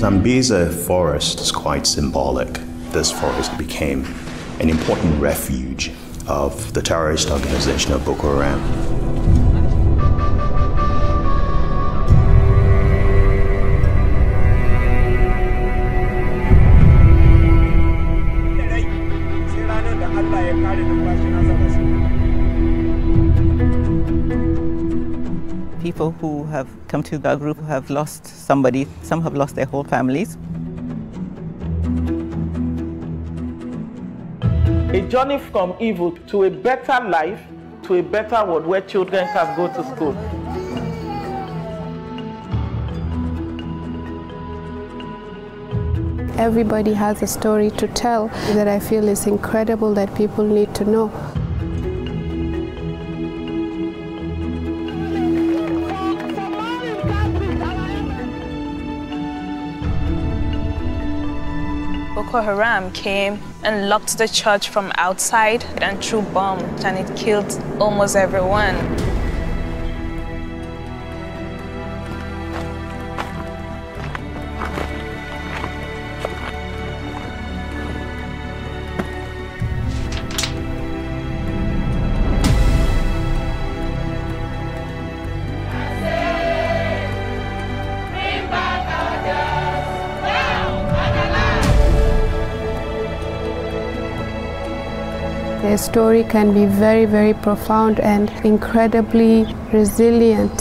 Zambeza forest is quite symbolic. This forest became an important refuge of the terrorist organization of Boko Haram. People who have come to the group have lost somebody, some have lost their whole families. A journey from evil to a better life, to a better world where children can go to school. Everybody has a story to tell that I feel is incredible that people need to know. Boko Haram came and locked the church from outside and threw bombs, and it killed almost everyone. Their story can be very, very profound and incredibly resilient.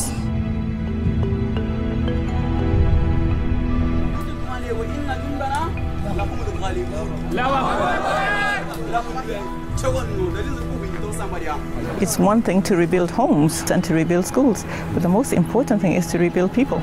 It's one thing to rebuild homes and to rebuild schools, but the most important thing is to rebuild people.